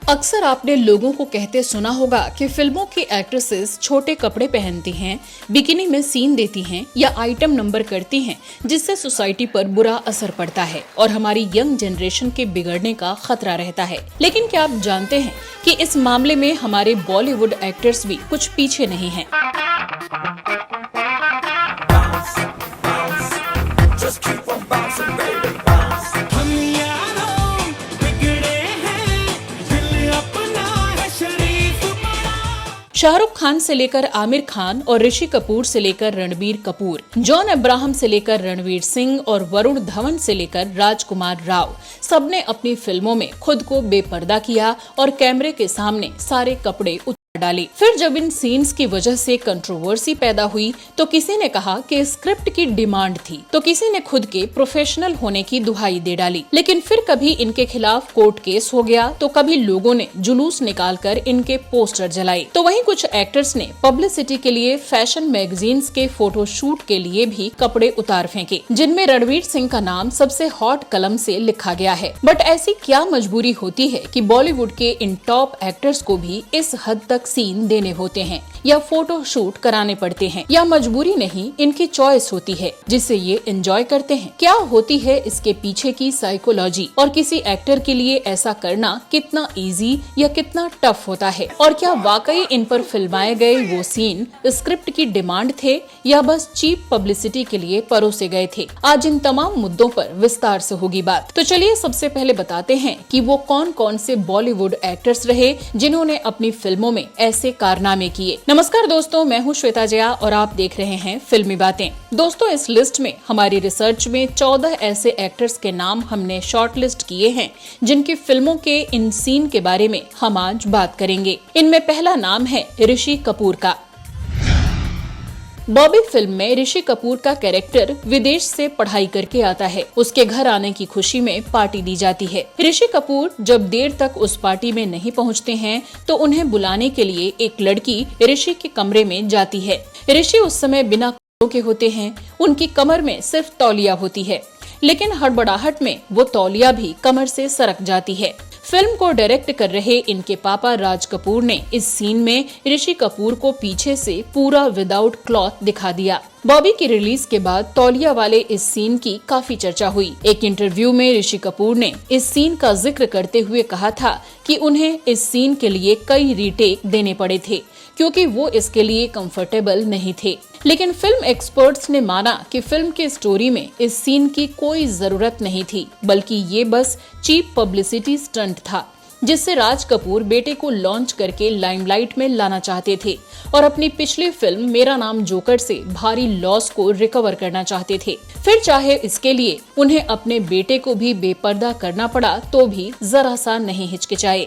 अक्सर आपने लोगों को कहते सुना होगा कि फिल्मों की एक्ट्रेसेस छोटे कपड़े पहनती हैं, बिकिनी में सीन देती हैं या आइटम नंबर करती हैं, जिससे सोसाइटी पर बुरा असर पड़ता है और हमारी यंग जनरेशन के बिगड़ने का खतरा रहता है। लेकिन क्या आप जानते हैं कि इस मामले में हमारे बॉलीवुड एक्टर्स भी कुछ पीछे नहीं हैं। शाहरुख खान से लेकर आमिर खान और ऋषि कपूर से लेकर रणबीर कपूर, जॉन अब्राहम से लेकर रणवीर सिंह और वरुण धवन से लेकर राजकुमार राव, सबने अपनी फिल्मों में खुद को बेपर्दा किया और कैमरे के सामने सारे कपड़े डाली। फिर जब इन सीन्स की वजह से कंट्रोवर्सी पैदा हुई तो किसी ने कहा कि स्क्रिप्ट की डिमांड थी, तो किसी ने खुद के प्रोफेशनल होने की दुहाई दे डाली। लेकिन फिर कभी इनके खिलाफ कोर्ट केस हो गया तो कभी लोगों ने जुलूस निकालकर इनके पोस्टर जलाए। तो वहीं कुछ एक्टर्स ने पब्लिसिटी के लिए फैशन मैगजीन्स के फोटोशूट के लिए भी कपड़े उतार फेंके, जिनमें रणवीर सिंह का नाम सबसे हॉट कलम से लिखा गया है। बट ऐसी क्या मजबूरी होती है कि बॉलीवुड के इन टॉप एक्टर्स को भी इस हद तक सीन देने होते हैं या फोटो शूट कराने पड़ते हैं, या मजबूरी नहीं, इनकी चॉइस होती है जिसे ये एंजॉय करते हैं। क्या होती है इसके पीछे की साइकोलॉजी और किसी एक्टर के लिए ऐसा करना कितना इजी या कितना टफ होता है, और क्या वाकई इन पर फिल्माए गए वो सीन स्क्रिप्ट की डिमांड थे या बस चीप पब्लिसिटी के लिए परोसे गए थे। आज इन तमाम मुद्दों पर विस्तार से होगी बात। तो चलिए सबसे पहले बताते हैं कि वो कौन कौन से बॉलीवुड एक्टर्स रहे जिन्होंने अपनी फिल्मों में ऐसे कारनामे किए। नमस्कार दोस्तों, मैं हूं श्वेता जया और आप देख रहे हैं फिल्मी बातें। दोस्तों, इस लिस्ट में हमारी रिसर्च में 14 ऐसे एक्टर्स के नाम हमने शॉर्ट लिस्ट किए हैं जिनकी फिल्मों के इन सीन के बारे में हम आज बात करेंगे। इनमें पहला नाम है ऋषि कपूर का। बॉबी फिल्म में ऋषि कपूर का कैरेक्टर विदेश से पढ़ाई करके आता है। उसके घर आने की खुशी में पार्टी दी जाती है। ऋषि कपूर जब देर तक उस पार्टी में नहीं पहुंचते हैं तो उन्हें बुलाने के लिए एक लड़की ऋषि के कमरे में जाती है। ऋषि उस समय बिना कपड़ों के होते हैं, उनकी कमर में सिर्फ तौलिया होती है, लेकिन हड़बड़ाहट में वो तौलिया भी कमर से सरक जाती है। फिल्म को डायरेक्ट कर रहे इनके पापा राज कपूर ने इस सीन में ऋषि कपूर को पीछे से पूरा विदाउट क्लॉथ दिखा दिया। बॉबी की रिलीज के बाद तौलिया वाले इस सीन की काफी चर्चा हुई। एक इंटरव्यू में ऋषि कपूर ने इस सीन का जिक्र करते हुए कहा था कि उन्हें इस सीन के लिए कई रीटेक देने पड़े थे क्योंकि वो इसके लिए कंफर्टेबल नहीं थे। लेकिन फिल्म एक्सपर्ट्स ने माना कि फिल्म की स्टोरी में इस सीन की कोई जरूरत नहीं थी, बल्कि ये बस चीप पब्लिसिटी स्टंट था जिससे राज कपूर बेटे को लॉन्च करके लाइमलाइट में लाना चाहते थे और अपनी पिछली फिल्म मेरा नाम जोकर से भारी लॉस को रिकवर करना चाहते थे। फिर चाहे इसके लिए उन्हें अपने बेटे को भी बेपर्दा करना पड़ा तो भी जरा सा नहीं हिचकिचाए।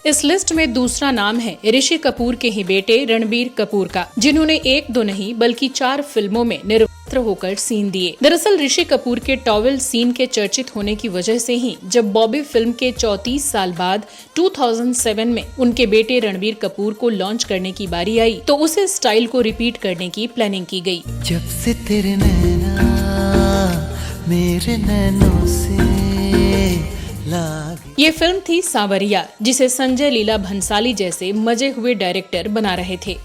इस लिस्ट में दूसरा नाम है ऋषि कपूर के ही बेटे रणबीर कपूर का, जिन्होंने एक दो नहीं बल्कि 4 फिल्मों में निर्वस्त्र होकर सीन दिए। दरअसल ऋषि कपूर के टॉवेल सीन के चर्चित होने की वजह से ही जब बॉबी फिल्म के 34 साल बाद 2007 में उनके बेटे रणबीर कपूर को लॉन्च करने की बारी आई तो उसे स्टाइल को रिपीट करने की प्लानिंग की गई। जब से तेरे नैना मेरे नैनों से ये फिल्म थी सांवरिया, जिसे संजय लीला भंसाली जैसे मजे हुए डायरेक्टर बना रहे थे,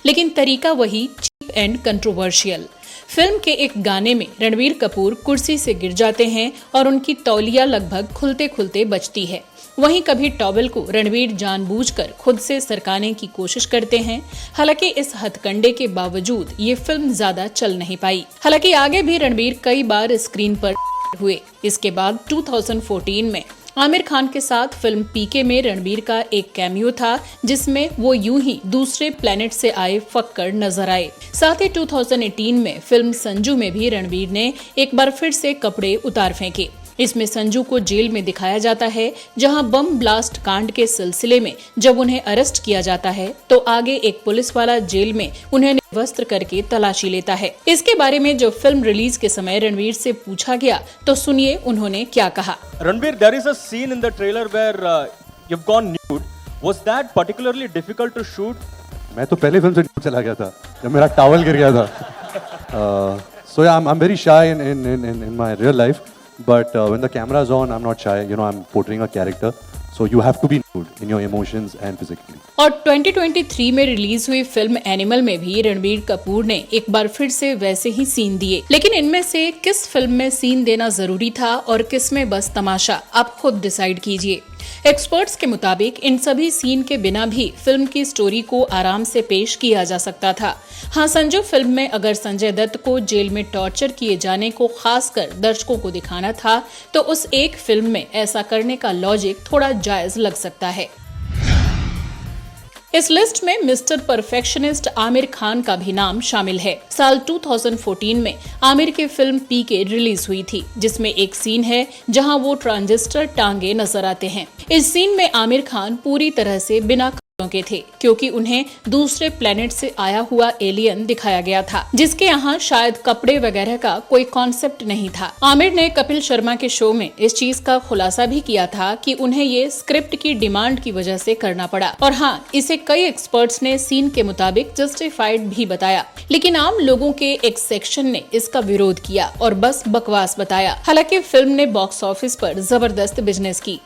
लेकिन तरीका वही चीप एंड कंट्रोवर्शियल। फिल्म के एक गाने में रणबीर कपूर कुर्सी से गिर जाते हैं और उनकी तौलिया लगभग खुलते खुलते बचती है। वहीं कभी टॉवेल को रणबीर जानबूझकर खुद से सरकाने की कोशिश करते हैं। हालांकि इस हथकंडे के बावजूद ये फिल्म ज्यादा चल नहीं पाई। हालांकि आगे भी रणबीर कई बार स्क्रीन पर हुए। इसके बाद 2014 में आमिर खान के साथ फिल्म पीके में रणबीर का एक कैमियो था जिसमें वो यूं ही दूसरे प्लेनेट से आए फक्कर नजर आए। साथ ही 2018 में फिल्म संजू में भी रणबीर ने एक बार फिर से कपड़े उतार फेंके। इसमें संजू को जेल में दिखाया जाता है, जहां बम ब्लास्ट कांड के सिलसिले में जब उन्हें अरेस्ट किया जाता है तो आगे एक पुलिस वाला जेल में उन्हें निर्वस्त्र करके तलाशी लेता है। इसके बारे में जब फिल्म रिलीज के समय रणबीर से पूछा गया तो सुनिए उन्होंने क्या कहा। Ranbir, there is a scene in the trailer where you have gone nude. Was that particularly difficult to shoot? मैं तो पहले फिल्म से चला गया था जब मेरा टॉवल गिर गया था। So yeah, I'm very shy in my real life, but when the camera is on, I'm not shy. You know, I'm portraying a character. So you have to be nude in your emotions and physically. और 2023 में release हुई film animal में भी रणबीर कपूर ने एक बार फिर से वैसे ही सीन दिए, लेकिन इनमें से किस फिल्म में सीन देना जरूरी था और किस में बस तमाशा, आप खुद डिसाइड कीजिए। एक्सपर्ट्स के मुताबिक इन सभी सीन के बिना भी फिल्म की स्टोरी को आराम से पेश किया जा सकता था। हाँ, संजू फिल्म में अगर संजय दत्त को जेल में टॉर्चर किए जाने को खासकर दर्शकों को दिखाना था तो उस एक फिल्म में ऐसा करने का लॉजिक थोड़ा जायज लग सकता है। इस लिस्ट में मिस्टर परफेक्शनिस्ट आमिर खान का भी नाम शामिल है। साल 2014 में आमिर की फिल्म पीके रिलीज हुई थी, जिसमें एक सीन है जहां वो ट्रांजिस्टर टांगे नजर आते हैं। इस सीन में आमिर खान पूरी तरह से बिना के थे, क्योंकि उन्हें दूसरे प्लेनेट से आया हुआ एलियन दिखाया गया था, जिसके यहाँ शायद कपड़े वगैरह का कोई कॉन्सेप्ट नहीं था। आमिर ने कपिल शर्मा के शो में इस चीज का खुलासा भी किया था कि उन्हें ये स्क्रिप्ट की डिमांड की वजह से करना पड़ा, और हाँ, इसे कई एक्सपर्ट्स ने सीन के मुताबिक जस्टिफाइड भी बताया, लेकिन आम लोगों के एक सेक्शन ने इसका विरोध किया और बस बकवास बताया। हालांकि फिल्म ने बॉक्स ऑफिस पर जबरदस्त बिजनेस की।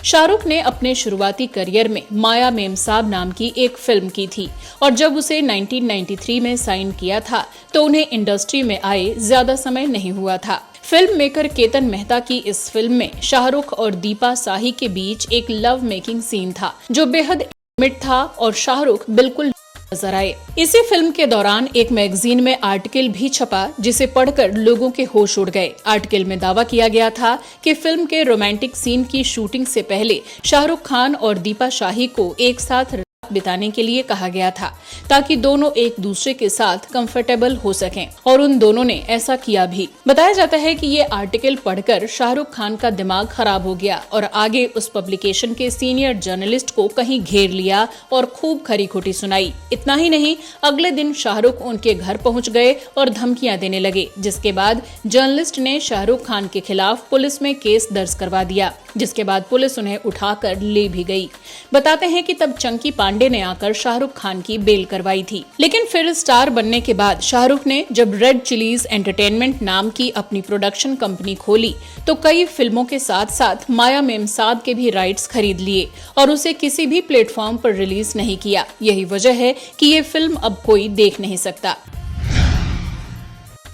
शाहरुख ने अपने शुरुआती करियर में माया मेमसाब नाम की एक फिल्म की थी, और जब उसे 1993 में साइन किया था तो उन्हें इंडस्ट्री में आए ज्यादा समय नहीं हुआ था। फिल्म मेकर केतन मेहता की इस फिल्म में शाहरुख और दीपा शाही के बीच एक लव मेकिंग सीन था जो बेहद इंटीमेट था और शाहरुख बिल्कुल नजर आए। इसी फिल्म के दौरान एक मैगजीन में आर्टिकल भी छपा जिसे पढ़कर लोगों के होश उड़ गए। आर्टिकल में दावा किया गया था कि फिल्म के रोमांटिक सीन की शूटिंग से पहले शाहरुख खान और दीपा शाही को एक साथ रात बिताने के लिए कहा गया था, ताकि दोनों एक दूसरे के साथ कंफर्टेबल हो सकें, और उन दोनों ने ऐसा किया भी। बताया जाता है कि ये आर्टिकल पढ़कर शाहरुख खान का दिमाग खराब हो गया और आगे उस पब्लिकेशन के सीनियर जर्नलिस्ट को कहीं घेर लिया और खूब खरी खोटी सुनाई। इतना ही नहीं, अगले दिन शाहरुख उनके घर पहुंच गए और धमकियां देने लगे, जिसके बाद जर्नलिस्ट ने शाहरुख खान के खिलाफ पुलिस में केस दर्ज करवा दिया, जिसके बाद पुलिस उन्हें उठाकर ले भी गई। बताते हैं कि तब चंकी पांडे ने आकर शाहरुख खान की बेल करवाई थी। लेकिन फिर स्टार बनने के बाद शाहरुख ने जब रेड चिलीज एंटरटेनमेंट नाम की अपनी प्रोडक्शन कंपनी खोली तो कई फिल्मों के साथ साथ माया मेमसाब के भी राइट्स खरीद लिए और उसे किसी भी प्लेटफॉर्म पर रिलीज नहीं किया। यही वजह है कि ये फिल्म अब कोई देख नहीं सकता।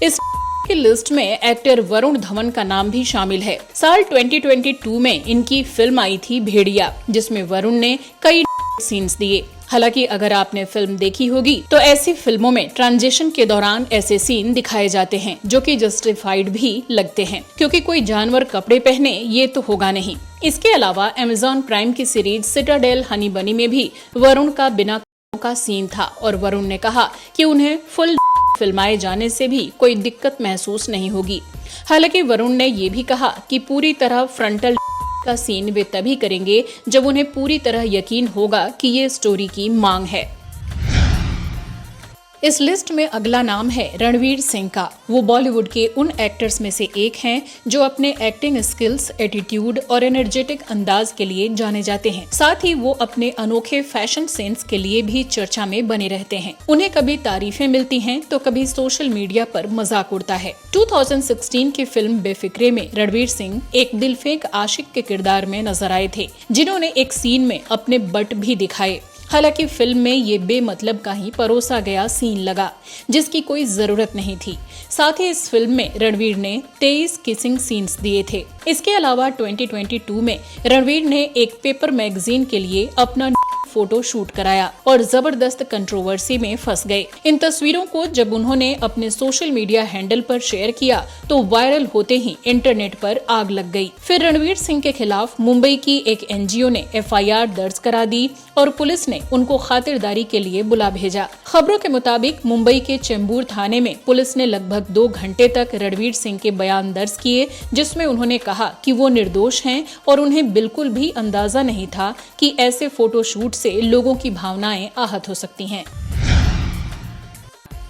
इस की लिस्ट में एक्टर वरुण धवन का नाम भी शामिल है। साल 2022 में इनकी फिल्म आई थी भेड़िया, जिसमें वरुण ने कई सीन्स दिए। हालांकि अगर आपने फिल्म देखी होगी तो ऐसी फिल्मों में ट्रांजिशन के दौरान ऐसे सीन दिखाए जाते हैं जो कि जस्टिफाइड भी लगते हैं, क्योंकि कोई जानवर कपड़े पहने ये तो होगा नहीं। इसके अलावा अमेज़न प्राइम की सीरीज सिटाडेल हनी बनी में भी वरुण का बिना का सीन था, और वरुण ने कहा कि उन्हें फुल फिल्माए जाने से भी कोई दिक्कत महसूस नहीं होगी। हालांकि वरुण ने ये भी कहा कि पूरी तरह फ्रंटल का सीन वे तभी करेंगे जब उन्हें पूरी तरह यकीन होगा कि ये स्टोरी की मांग है। इस लिस्ट में अगला नाम है रणवीर सिंह का। वो बॉलीवुड के उन एक्टर्स में से एक हैं जो अपने एक्टिंग स्किल्स, एटीट्यूड और एनर्जेटिक अंदाज के लिए जाने जाते हैं। साथ ही वो अपने अनोखे फैशन सेंस के लिए भी चर्चा में बने रहते हैं। उन्हें कभी तारीफें मिलती हैं तो कभी सोशल मीडिया पर मजाक उड़ता है। 2016 की फिल्म बेफिक्रे में रणवीर सिंह एक दिलफेंक आशिक के किरदार में नजर आए थे, जिन्होंने एक सीन में अपने बट भी दिखाए। हालांकि फिल्म में ये बेमतलब का ही परोसा गया सीन लगा, जिसकी कोई जरूरत नहीं थी। साथ ही इस फिल्म में रणवीर ने 23 किसिंग सीन्स दिए थे। इसके अलावा 2022 में रणवीर ने एक पेपर मैगजीन के लिए अपना फोटो शूट कराया और जबरदस्त कंट्रोवर्सी में फंस गए। इन तस्वीरों को जब उन्होंने अपने सोशल मीडिया हैंडल पर शेयर किया तो वायरल होते ही इंटरनेट पर आग लग गई। फिर रणवीर सिंह के खिलाफ मुंबई की एक एनजीओ ने एफआईआर दर्ज करा दी और पुलिस ने उनको खातिरदारी के लिए बुला भेजा। खबरों के मुताबिक मुंबई के चेंबूर थाने में पुलिस ने लगभग 2 घंटे तक रणवीर सिंह के बयान दर्ज किए, जिसमें उन्होंने कहा कि वो निर्दोष हैं और उन्हें बिल्कुल भी अंदाजा नहीं था कि ऐसे फोटोशूट से लोगों की भावनाएं आहत हो सकती हैं।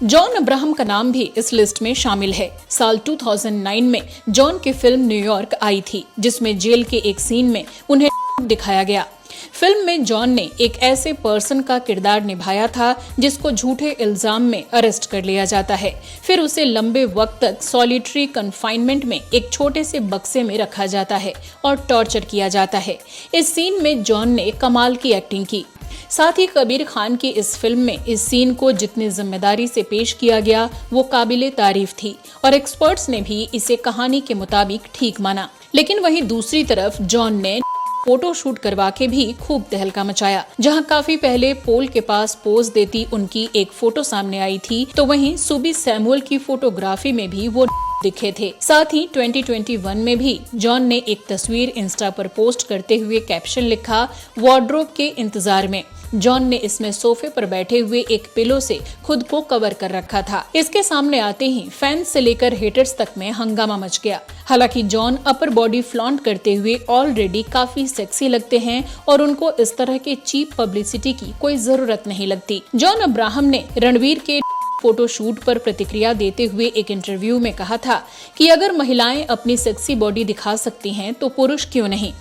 जॉन अब्राहम का नाम भी इस लिस्ट में शामिल है। साल 2009 में जॉन की फिल्म न्यूयॉर्क आई थी, जिसमें जेल के एक सीन में उन्हें दिखाया गया। फिल्म में जॉन ने एक ऐसे पर्सन का किरदार निभाया था जिसको झूठे इल्जाम में अरेस्ट कर लिया जाता है, फिर उसे लंबे वक्त तक सॉलिटरी कन्फाइनमेंट में एक छोटे से बक्से में रखा जाता है और टॉर्चर किया जाता है। इस सीन में जॉन ने कमाल की एक्टिंग की। साथ ही कबीर खान की इस फिल्म में इस सीन को जितनी जिम्मेदारी से पेश किया गया वो काबिले तारीफ थी और एक्सपर्ट्स ने भी इसे कहानी के मुताबिक ठीक माना। लेकिन वहीं दूसरी तरफ जॉन ने फोटो शूट करवा के भी खूब तहलका मचाया। जहां काफी पहले पोल के पास पोज देती उनकी एक फोटो सामने आई थी, तो वहीं सुबी सैमुअल की फोटोग्राफी में भी वो दिखे थे। साथ ही 2021 में भी जॉन ने एक तस्वीर इंस्टा पर पोस्ट करते हुए कैप्शन लिखा, वार्डरोब के इंतजार में। जॉन ने इसमें सोफे पर बैठे हुए एक पिलो से खुद को कवर कर रखा था। इसके सामने आते ही फैंस से लेकर हेटर्स तक में हंगामा मच गया। हालांकि जॉन अपर बॉडी फ्लॉन्ट करते हुए ऑलरेडी काफी सेक्सी लगते हैं और उनको इस तरह के चीप पब्लिसिटी की कोई जरूरत नहीं लगती। जॉन अब्राहम ने रणवीर के फोटो शूट पर प्रतिक्रिया देते हुए एक इंटरव्यू में कहा था कि अगर महिलाएं अपनी सेक्सी बॉडी दिखा सकती हैं तो पुरुष क्यों नहीं।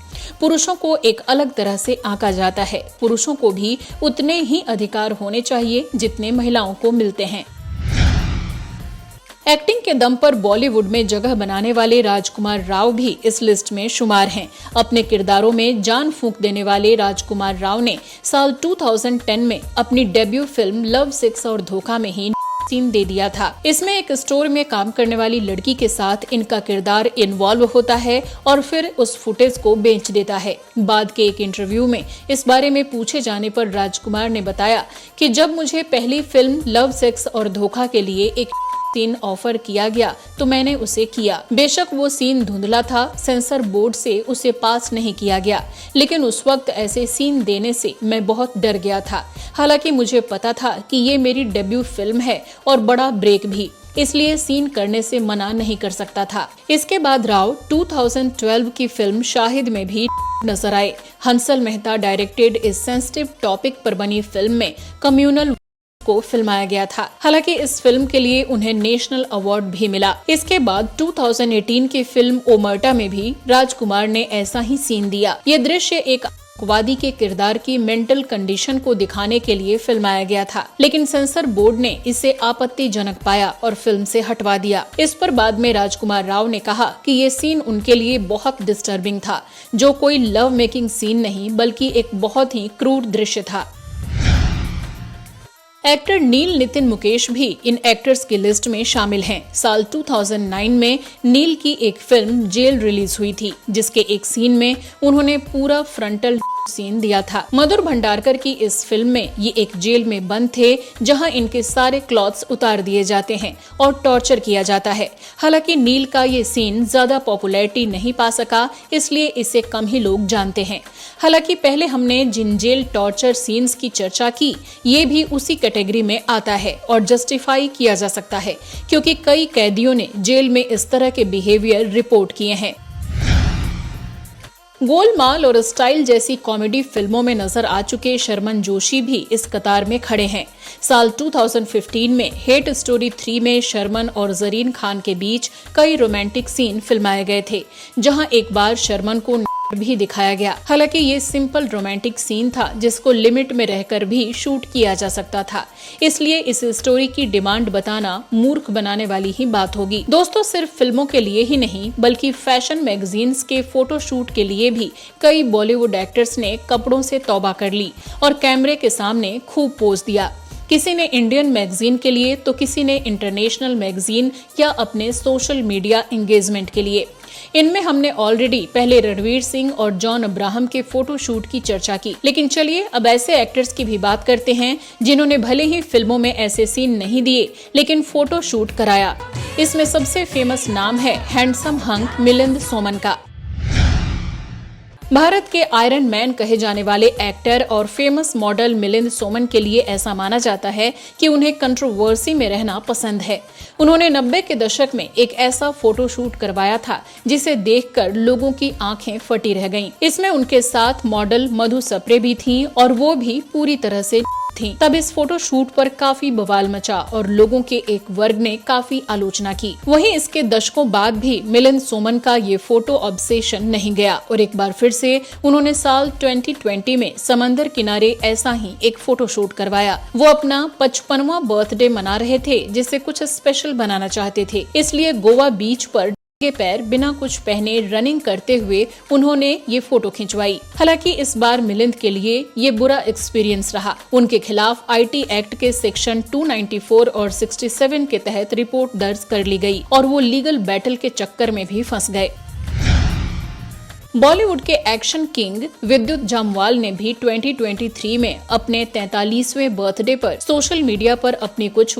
पुरुषों को एक अलग तरह से आंका जाता है। पुरुषों को भी उतने ही अधिकार होने चाहिए जितने महिलाओं को मिलते हैं। एक्टिंग के दम पर बॉलीवुड में जगह बनाने वाले राजकुमार राव भी इस लिस्ट में शुमार हैं। अपने किरदारों में जान फूंक देने वाले राजकुमार राव ने साल 2010 में अपनी डेब्यू फिल्म लव, सेक्स और धोखा में ही सीन दे दिया था। इसमें एक स्टोर में काम करने वाली लड़की के साथ इनका किरदार इन्वॉल्व होता है और फिर उस फुटेज को बेच देता है। बाद के एक इंटरव्यू में इस बारे में पूछे जाने पर राजकुमार ने बताया कि जब मुझे पहली फिल्म लव, सेक्स और धोखा के लिए एक सीन ऑफर किया गया तो मैंने उसे किया। बेशक वो सीन धुंधला था, सेंसर बोर्ड से उसे पास नहीं किया गया, लेकिन उस वक्त ऐसे सीन देने से मैं बहुत डर गया था। हालांकि मुझे पता था कि ये मेरी डेब्यू फिल्म है और बड़ा ब्रेक भी, इसलिए सीन करने से मना नहीं कर सकता था। इसके बाद राव 2012 की फिल्म शाहिद में भी नजर आए। हंसल मेहता डायरेक्टेड इस सेंसिटिव टॉपिक पर बनी फिल्म में कम्युनल को फिल्माया गया था। हालांकि इस फिल्म के लिए उन्हें नेशनल अवार्ड भी मिला। इसके बाद 2018 की फिल्म ओमर्टा में भी राजकुमार ने ऐसा ही सीन दिया। ये दृश्य एक आतंकवादी के किरदार की मेंटल कंडीशन को दिखाने के लिए फिल्माया गया था, लेकिन सेंसर बोर्ड ने इसे आपत्तिजनक पाया और फिल्म से हटवा दिया। इस पर बाद में राजकुमार राव ने कहा कि ये सीन उनके लिए बहुत डिस्टर्बिंग था, जो कोई लव मेकिंग सीन नहीं बल्कि एक बहुत ही क्रूर दृश्य था। एक्टर नील नितिन मुकेश भी इन एक्टर्स की लिस्ट में शामिल हैं। साल 2009 में नील की एक फिल्म जेल रिलीज हुई थी, जिसके एक सीन में उन्होंने पूरा फ्रंटल सीन दिया था। मधुर भंडारकर की इस फिल्म में ये एक जेल में बंद थे, जहां इनके सारे क्लॉथ्स उतार दिए जाते हैं और टॉर्चर किया जाता है। हालांकि नील का ये सीन ज्यादा पॉपुलैरिटी नहीं पा सका, इसलिए इसे कम ही लोग जानते हैं। हालांकि पहले हमने जिन जेल टॉर्चर सीन्स की चर्चा की, ये भी उसी कैटेगरी में आता है और जस्टिफाई किया जा सकता है, क्योंकि कई कैदियों ने जेल में इस तरह के बिहेवियर रिपोर्ट किए हैं। गोलमाल और स्टाइल जैसी कॉमेडी फिल्मों में नजर आ चुके शर्मन जोशी भी इस कतार में खड़े हैं। साल 2015 में हेट स्टोरी 3 में शर्मन और जरीन खान के बीच कई रोमांटिक सीन फिल्माए गए थे, जहां एक बार शर्मन को भी दिखाया गया। हालांकि ये सिंपल रोमांटिक सीन था, जिसको लिमिट में रहकर भी शूट किया जा सकता था, इसलिए इस स्टोरी की डिमांड बताना मूर्ख बनाने वाली ही बात होगी। दोस्तों, सिर्फ फिल्मों के लिए ही नहीं बल्कि फैशन मैगजीन्स के फोटो शूट के लिए भी कई बॉलीवुड एक्टर्स ने कपड़ों से तौबा कर ली और कैमरे के सामने खूब पोज दिया। किसी ने इंडियन मैगजीन के लिए तो किसी ने इंटरनेशनल मैगजीन या अपने सोशल मीडिया एंगेजमेंट के लिए। इनमें हमने ऑलरेडी पहले रणवीर सिंह और जॉन अब्राहम के फोटो शूट की चर्चा की, लेकिन चलिए अब ऐसे एक्टर्स की भी बात करते हैं जिन्होंने भले ही फिल्मों में ऐसे सीन नहीं दिए लेकिन फोटो शूट कराया। इसमें सबसे फेमस नाम है हैंडसम हंक मिलिंद सोमन का। भारत के आयरन मैन कहे जाने वाले एक्टर और फेमस मॉडल मिलिंद सोमन के लिए ऐसा माना जाता है कि उन्हें कंट्रोवर्सी में रहना पसंद है। उन्होंने 90 के दशक में एक ऐसा फोटो शूट करवाया था जिसे देखकर लोगों की आंखें फटी रह गईं। इसमें उनके साथ मॉडल मधु सप्रे भी थीं और वो भी पूरी तरह से थी। तब इस फोटो शूट पर काफी बवाल मचा और लोगों के एक वर्ग ने काफी आलोचना की। वहीं इसके दशकों बाद भी मिलिंद सोमन का ये फोटो ऑब्सेशन नहीं गया और एक बार फिर से उन्होंने साल 2020 में समंदर किनारे ऐसा ही एक फोटो शूट करवाया। वो अपना 55वां बर्थडे मना रहे थे, जिसे कुछ स्पेशल बनाना चाहते थे, इसलिए गोवा बीच पर के पैर बिना कुछ पहने रनिंग करते हुए उन्होंने ये फोटो खिंचवाई। हालांकि इस बार मिलिंद के लिए ये बुरा एक्सपीरियंस रहा। उनके खिलाफ आईटी एक्ट के सेक्शन 294 और 67 के तहत रिपोर्ट दर्ज कर ली गई और वो लीगल बैटल के चक्कर में भी फंस गए। बॉलीवुड के एक्शन किंग विद्युत जामवाल ने भी 2023 में अपने 43वें बर्थडे पर सोशल मीडिया पर अपनी कुछ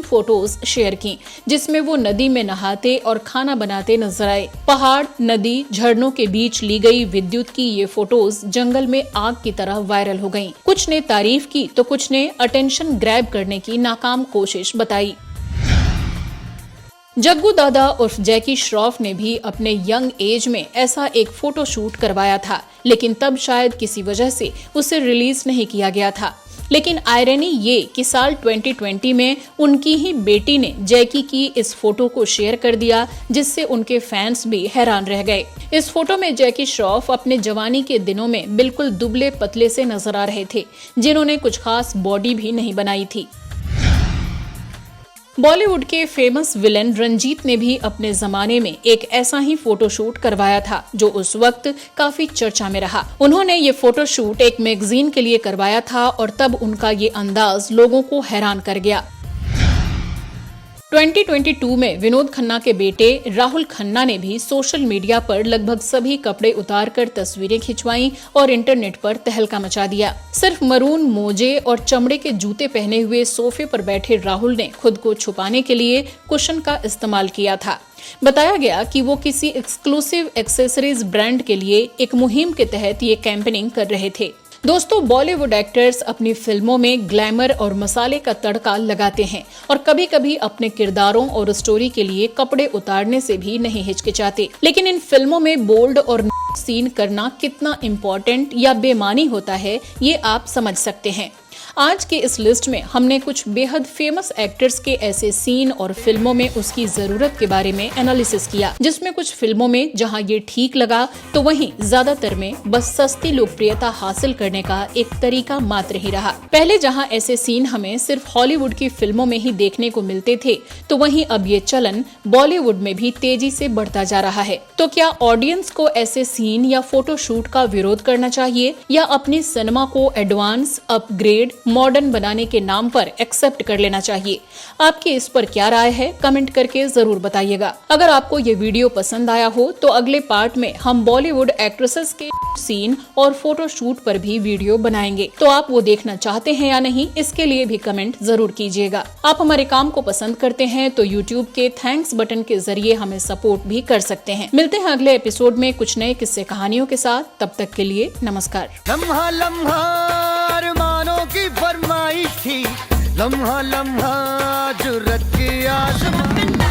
फोटोज शेयर की, जिसमें वो नदी में नहाते और खाना बनाते नजर आए। पहाड़, नदी, झरनों के बीच ली गई विद्युत की ये फोटोज जंगल में आग की तरह वायरल हो गईं। कुछ ने तारीफ की तो कुछ ने अटेंशन ग्रैब करने की नाकाम कोशिश बताई। जग्गू दादा उर्फ जैकी श्रॉफ ने भी अपने यंग एज में ऐसा एक फोटो शूट करवाया था, लेकिन तब शायद किसी वजह से उसे रिलीज नहीं किया गया था। लेकिन आयरनी ये कि साल 2020 में उनकी ही बेटी ने जैकी की इस फोटो को शेयर कर दिया, जिससे उनके फैंस भी हैरान रह गए। इस फोटो में जैकी श्रॉफ अपने जवानी के दिनों में बिल्कुल दुबले पतले से नजर आ रहे थे, जिन्होंने कुछ खास बॉडी भी नहीं बनाई थी। बॉलीवुड के फेमस विलेन रंजीत ने भी अपने जमाने में एक ऐसा ही फोटोशूट करवाया था, जो उस वक्त काफी चर्चा में रहा। उन्होंने ये फोटोशूट एक मैगजीन के लिए करवाया था और तब उनका ये अंदाज लोगों को हैरान कर गया। 2022 में विनोद खन्ना के बेटे राहुल खन्ना ने भी सोशल मीडिया पर लगभग सभी कपड़े उतारकर तस्वीरें खिंचवाईं और इंटरनेट पर तहलका मचा दिया। सिर्फ मरून मोजे और चमड़े के जूते पहने हुए सोफे पर बैठे राहुल ने खुद को छुपाने के लिए कुशन का इस्तेमाल किया था। बताया गया कि वो किसी एक्सक्लूसिव एक्सेसरीज ब्रांड के लिए एक मुहिम के तहत ये कैंपेनिंग कर रहे थे। दोस्तों, बॉलीवुड एक्टर्स अपनी फिल्मों में ग्लैमर और मसाले का तड़का लगाते हैं और कभी कभी अपने किरदारों और स्टोरी के लिए कपड़े उतारने से भी नहीं हिचकिचाते। लेकिन इन फिल्मों में बोल्ड और सीन करना कितना इम्पोर्टेंट या बेमानी होता है, ये आप समझ सकते हैं। आज के इस लिस्ट में हमने कुछ बेहद फेमस एक्टर्स के ऐसे सीन और फिल्मों में उसकी जरूरत के बारे में एनालिसिस किया, जिसमें कुछ फिल्मों में जहां ये ठीक लगा तो वहीं ज्यादातर में बस सस्ती लोकप्रियता हासिल करने का एक तरीका मात्र ही रहा। पहले जहां ऐसे सीन हमें सिर्फ हॉलीवुड की फिल्मों में ही देखने को मिलते थे, तो वहीं अब ये चलन बॉलीवुड में भी तेजी से बढ़ता जा रहा है। तो क्या ऑडियंस को ऐसे सीन या फोटो शूट का विरोध करना चाहिए या अपनी सिनेमा को एडवांस, अपग्रेड, मॉडर्न बनाने के नाम पर एक्सेप्ट कर लेना चाहिए? आपकी इस पर क्या राय है, कमेंट करके जरूर बताइएगा। अगर आपको ये वीडियो पसंद आया हो तो अगले पार्ट में हम बॉलीवुड एक्ट्रेसेस के सीन और फोटो शूट पर भी वीडियो बनाएंगे। तो आप वो देखना चाहते हैं या नहीं, इसके लिए भी कमेंट जरूर कीजिएगा। आप हमारे काम को पसंद करते हैं तो यूट्यूब के थैंक्स बटन के जरिए हमें सपोर्ट भी कर सकते हैं। मिलते हैं अगले एपिसोड में कुछ नए किस्से कहानियों के साथ। तब तक के लिए नमस्कार। लम्हा लम्हा अरमानों की फरमाइश थी, लम्हा लम्हा जुर्रत की आसमां।